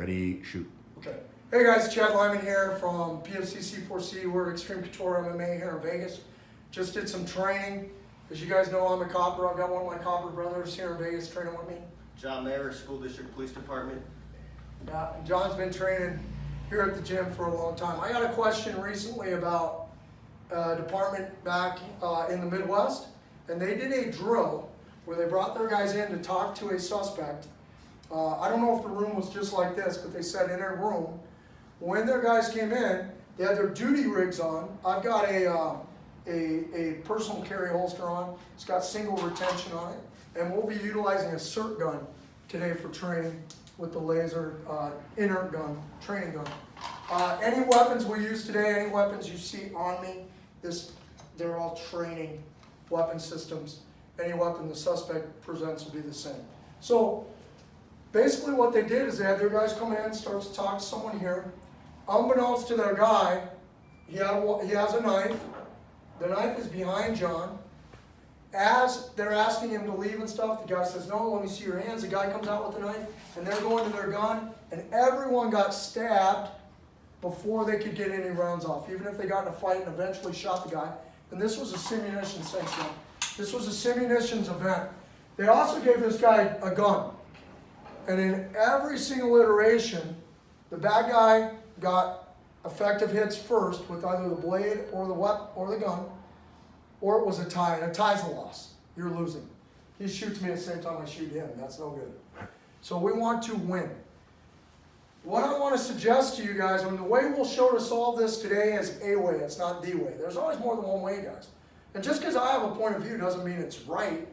Ready, shoot. Okay. Hey guys, Chad Lyman here from PFC C4C. We're at Extreme Couture MMA here in Vegas. Just did some training. As you guys know, I'm a copper. I've got one of my copper brothers here in Vegas training with me. John Mayer, School District Police Department. Yeah, and John's been training here at the gym for a long time. I got a question recently about a department back in the Midwest, and they did a drill where they brought their guys in to talk to a suspect. I don't know if the room was just like this, but they said in a room. When their guys came in, they had their duty rigs on. I've got a personal carry holster on. It's got single retention on it, and we'll be utilizing a SIRT gun today for training with the laser inert gun, training gun. Any weapons we use today, any weapons you see on me, they're all training weapon systems. Any weapon the suspect presents will be the same. So basically what they did is they had their guys come in, start to talk to someone here. Unbeknownst to their guy, he has a knife. The knife is behind John. As they're asking him to leave and stuff, the guy says, "No, let me see your hands." The guy comes out with the knife, and they're going to their gun, and everyone got stabbed before they could get any rounds off, even if they got in a fight and eventually shot the guy. And this was a simunitions section. This was a simunitions event. They also gave this guy a gun. And in every single iteration, the bad guy got effective hits first with either the blade or the weapon or the gun, or it was a tie, and a tie's a loss. You're losing. He shoots me at the same time I shoot him. That's no good. So we want to win. What I want to suggest to you guys, and the way we'll show to solve this today is a way. It's not the way. There's always more than one way, guys. And just because I have a point of view doesn't mean it's right.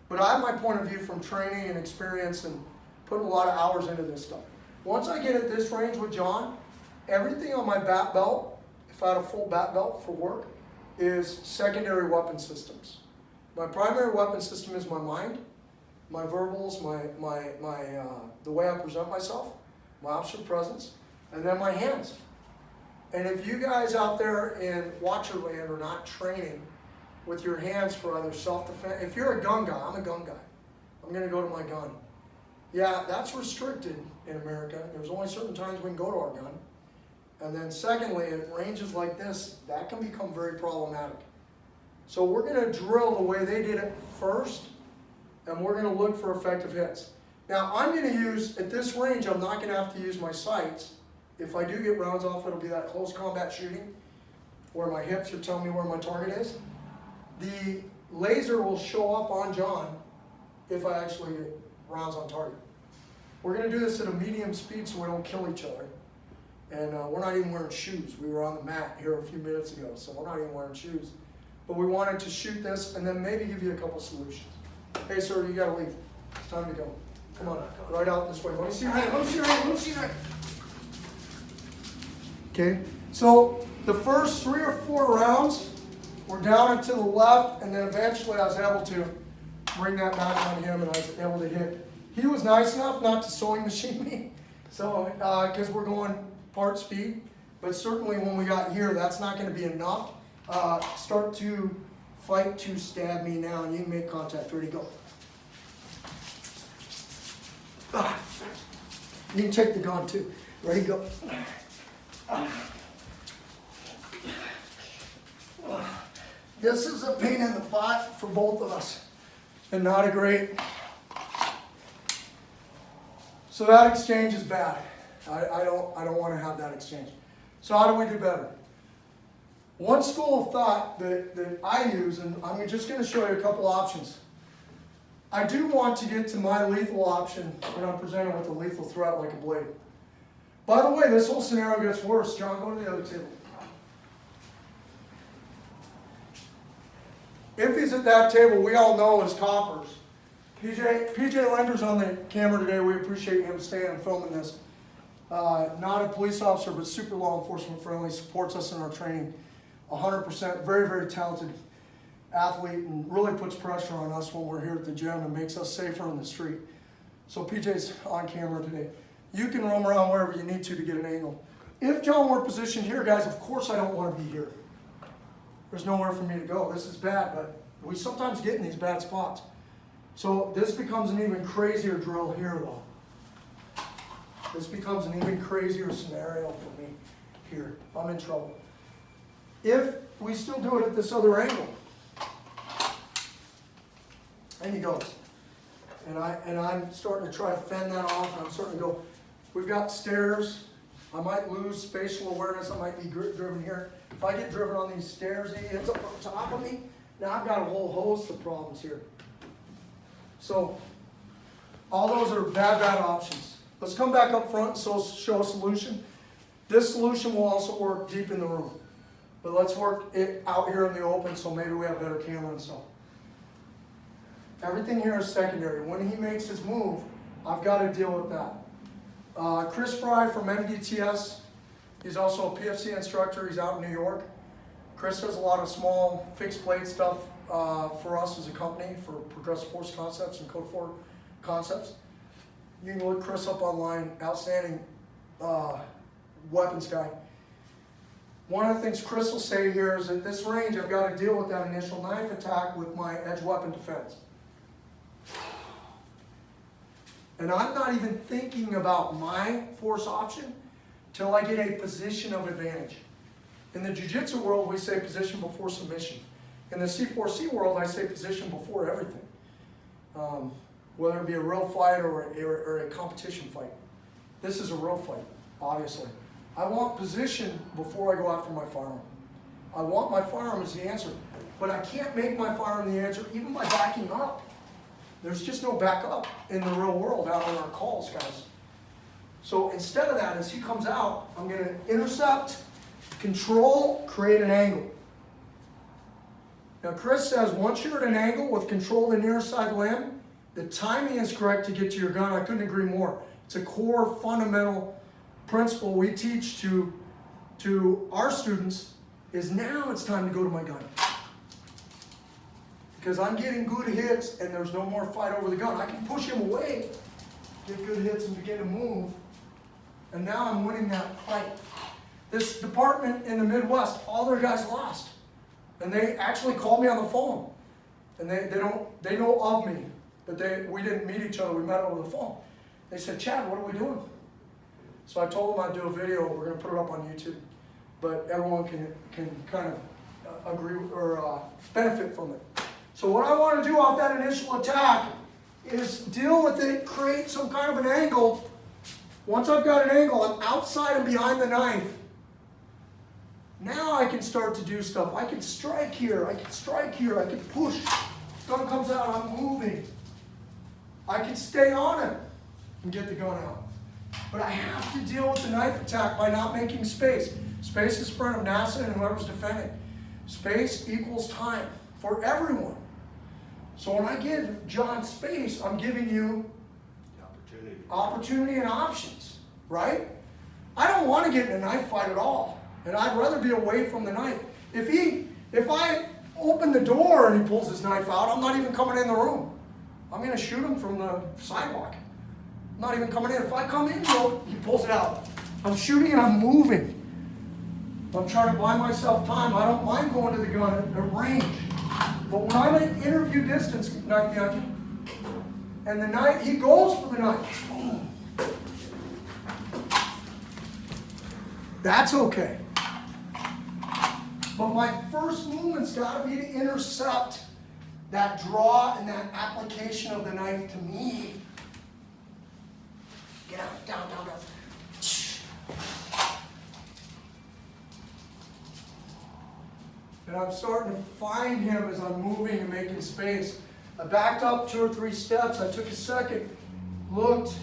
But I have my point of view from training and experience and putting a lot of hours into this stuff. Once I get at this range with John, everything on my bat belt, if I had a full bat belt for work, is secondary weapon systems. My primary weapon system is my mind, my verbals, the way I present myself, my observed presence, and then my hands. And if you guys out there in Watcherland are not training with your hands for either self-defense, if you're a gun guy, I'm a gun guy. I'm going to go to my gun. Yeah, that's restricted in America. There's only certain times we can go to our gun. And then secondly, at ranges like this, that can become very problematic. So we're going to drill the way they did it first, and we're going to look for effective hits. Now, I'm going to use, at this range, I'm not going to have to use my sights. If I do get rounds off, it'll be that close combat shooting, where my hips are telling me where my target is. The laser will show up on John if I actually get rounds on target. We're going to do this at a medium speed so we don't kill each other. And we're not even wearing shoes. We were on the mat here a few minutes ago, so we're not even wearing shoes. But we wanted to shoot this and then maybe give you a couple solutions. Hey, sir, you got to leave. It's time to go. Come on, right out this way. Let me see your hand. Let me see your hand. Let me see your hand. Okay, so the first 3 or 4 rounds were down and to the left, and then eventually I was able to bring that back on him, and I was able to hit. He was nice enough not to sewing machine me, so because we're going part speed, but certainly when we got here, that's not going to be enough. Start to fight to stab me now, and you can make contact. Ready, go. You can take the gun too. Ready, go. This is a pain in the butt for both of us, and not a great. So that exchange is bad. I don't want to have that exchange. So how do we do better? One school of thought that I use, and I'm just going to show you a couple options. I do want to get to my lethal option when I'm presented with a lethal threat like a blade. By the way, this whole scenario gets worse. John, go to the other table. If he's at that table, we all know as coppers. PJ Lender's on the camera today. We appreciate him staying and filming this. Not a police officer, but super law enforcement friendly, supports us in our training 100%. Very, very talented athlete, and really puts pressure on us when we're here at the gym and makes us safer on the street. So PJ's on camera today. You can roam around wherever you need to get an angle. If John were positioned here, guys, of course I don't want to be here. There's nowhere for me to go. This is bad, but we sometimes get in these bad spots. So this becomes an even crazier drill here, though. this becomes an even crazier scenario for me here. I'm in trouble. If we still do it at this other angle, and he goes, and I'm starting to try to fend that off, and I'm starting to go, we've got stairs, I might lose spatial awareness, I might be driven here. If I get driven on these stairs, he ends up on top of me, now I've got a whole host of problems here. So, all those are bad options. Let's come back up front and show a solution. This solution will also work deep in the room. But let's work it out here in the open so maybe we have better camera and stuff. Everything here is secondary. When he makes his move, I've got to deal with that. Chris Fry from MDTS, he's also a PFC instructor. He's out in New York. Chris does a lot of small fixed blade stuff for us as a company for Progressive Force Concepts and Code 4 Concepts. You can look Chris up online, outstanding weapons guy. One of the things Chris will say here is at this range, I've got to deal with that initial knife attack with my edge weapon defense. And I'm not even thinking about my force option till I get a position of advantage. In the jiu-jitsu world, we say position before submission. In the C4C world, I say position before everything. Whether it be a real fight or a competition fight. This is a real fight, obviously. I want position before I go after my firearm. I want my firearm as the answer, but I can't make my firearm the answer even by backing up. There's just no backup in the real world out on our calls, guys. So instead of that, as he comes out, I'm going to intercept, control, create an angle. Now Chris says once you're at an angle with control of the near side limb, the timing is correct to get to your gun. I couldn't agree more. It's a core fundamental principle we teach to our students is now it's time to go to my gun. Because I'm getting good hits and there's no more fight over the gun. I can push him away, get good hits and begin to move. And now I'm winning that fight. This department in the Midwest, all their guys lost. And they actually called me on the phone. And they know of me. But we didn't meet each other, we met over the phone. They said, Chad, what are we doing? So I told them I'd do a video, we're going to put it up on YouTube. But everyone can kind of agree or benefit from it. So what I want to do off that initial attack is deal with it, create some kind of an angle. Once I've got an angle, I'm outside and behind the knife. Now I can start to do stuff. I can strike here, I can strike here, I can push. Gun comes out, I'm moving. I can stay on it and get the gun out. But I have to deal with the knife attack by not making space. Space is friend of NASA and whoever's defending. Space equals time for everyone. So when I give John space, I'm giving you opportunity and options, right? I don't want to get in a knife fight at all. And I'd rather be away from the knife. If I open the door and he pulls his knife out, I'm not even coming in the room. I'm going to shoot him from the sidewalk. I'm not even coming in. If I come in, he pulls it out. I'm shooting and I'm moving. I'm trying to buy myself time. I don't mind going to the gun at range. But when I'm at interview distance, and the knife, he goes for the knife. That's okay. But my first movement's got to be to intercept that draw and that application of the knife to me. Get out, down. And I'm starting to find him as I'm moving and making space. I backed up 2 or 3 steps. I took a second, looked,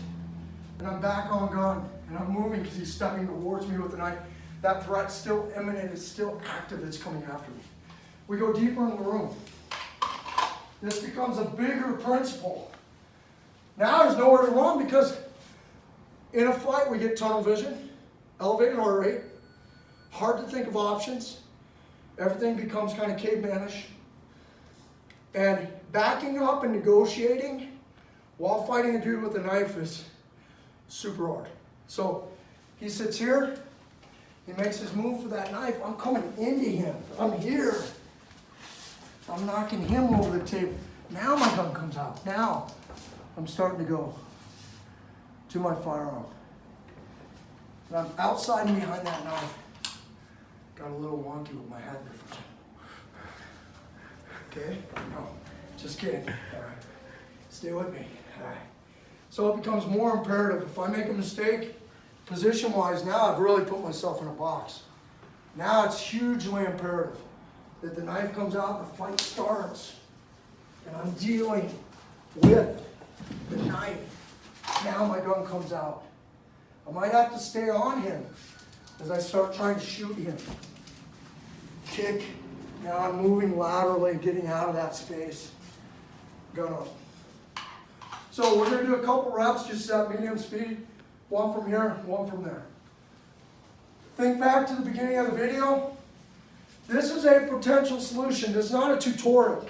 and I'm back on gun. And I'm moving because he's stepping towards me with the knife. That threat's still imminent. It's still active. It's coming after me. We go deeper in the room. This becomes a bigger principle. Now there's nowhere to run because in a fight we get tunnel vision, elevated heart rate, hard to think of options. Everything becomes kind of cavemanish. And backing up and negotiating while fighting a dude with a knife is super hard. So he sits here, he makes his move for that knife. I'm coming into him. I'm here. I'm knocking him over the table. Now my gun comes out. Now I'm starting to go to my firearm. And I'm outside and behind that knife. Got a little wonky with my head there for a second. Okay? No, just kidding. All right. Stay with me. All right. So it becomes more imperative. If I make a mistake, position-wise, now I've really put myself in a box. Now it's hugely imperative that the knife comes out and the fight starts. And I'm dealing with the knife. Now my gun comes out. I might have to stay on him as I start trying to shoot him. Kick. Now I'm moving laterally, getting out of that space. Gun up. So we're going to do a couple reps, just at medium speed. One from here, one from there. Think back to the beginning of the video. This is a potential solution. This is not a tutorial.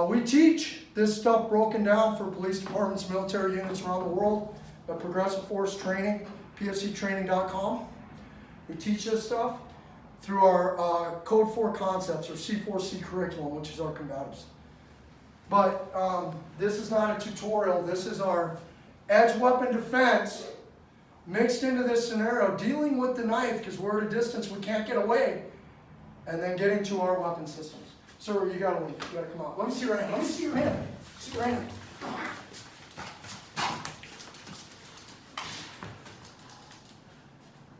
We teach this stuff broken down for police departments, military units around the world at Progressive Force Training, pfctraining.com. We teach this stuff through our Code 4 Concepts, or C4C curriculum, which is our combatives. But this is not a tutorial. This is our edge weapon defense mixed into this scenario, dealing with the knife because we're at a distance we can't get away, and then getting to our weapon systems. Sir, you gotta leave. You gotta come out. Let me see your hand. Let me see your hand. See your hand.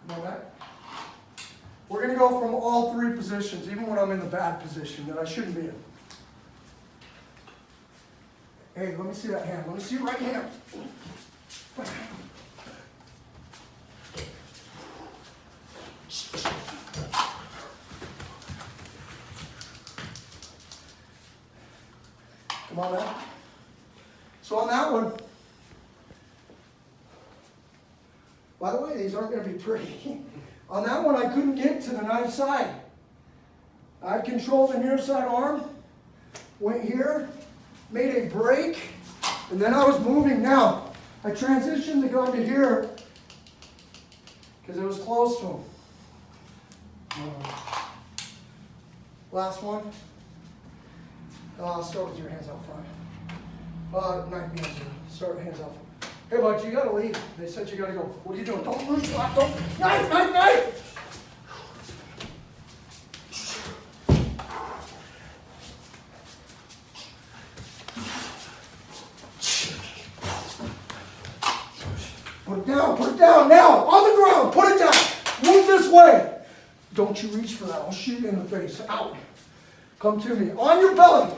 Come on back. We're gonna go from all three positions, even when I'm in the bad position that I shouldn't be in. Hey, let me see that hand. Let me see your right hand. Come on now. So on that one, by the way, these aren't going to be pretty. On that one, I couldn't get to the knife side. I controlled the near side arm, went here, made a break, and then I was moving. Now, I transitioned the gun to here because it was close to him. Last one. I'll start with your hands out front. Knife hands. Start with hands out front. Hey, bud, you gotta leave. They said you gotta go. What are you doing? Don't move. Don't. Knife, knife, knife! Put it down now, on the ground, put it down. Move this way. Don't you reach for that, I'll shoot you in the face. Out. Come to me, on your belly.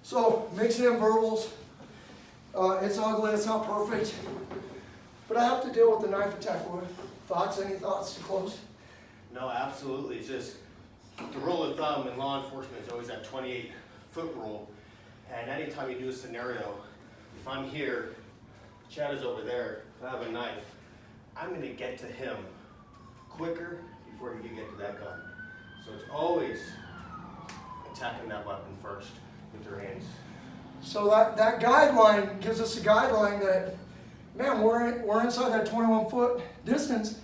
So, mixing in verbals. It's ugly, it's not perfect. But I have to deal with the knife attack. Thoughts, any thoughts to close? No, absolutely. It's just the rule of thumb in law enforcement is always that 28-foot rule. And anytime you do a scenario, if I'm here, Chad is over there, if I have a knife, I'm going to get to him quicker before you can get to that gun. So it's always attacking that weapon first with your hands. So that guideline gives us a guideline that, man, we're inside that 21-foot distance.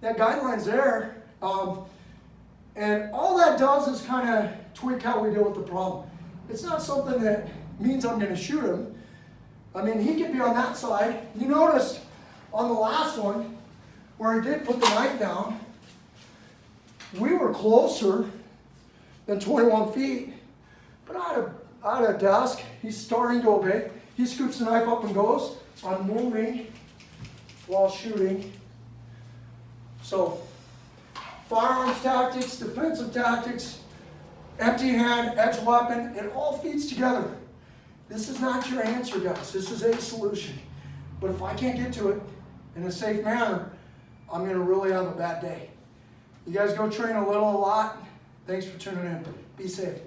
That guideline's there. And all that does is kind of tweak how we deal with the problem. It's not something that means I'm going to shoot him. I mean, he could be on that side. You noticed on the last one where he did put the knife down, we were closer than 21 feet. But I had a desk. He's starting to obey. He scoops the knife up and goes. I'm moving while shooting. So, firearms tactics, defensive tactics, empty hand, edge weapon, it all feeds together. This is not your answer, guys. This is a solution. But if I can't get to it in a safe manner, I'm going to really have a bad day. You guys go train a little, a lot. Thanks for tuning in. Be safe.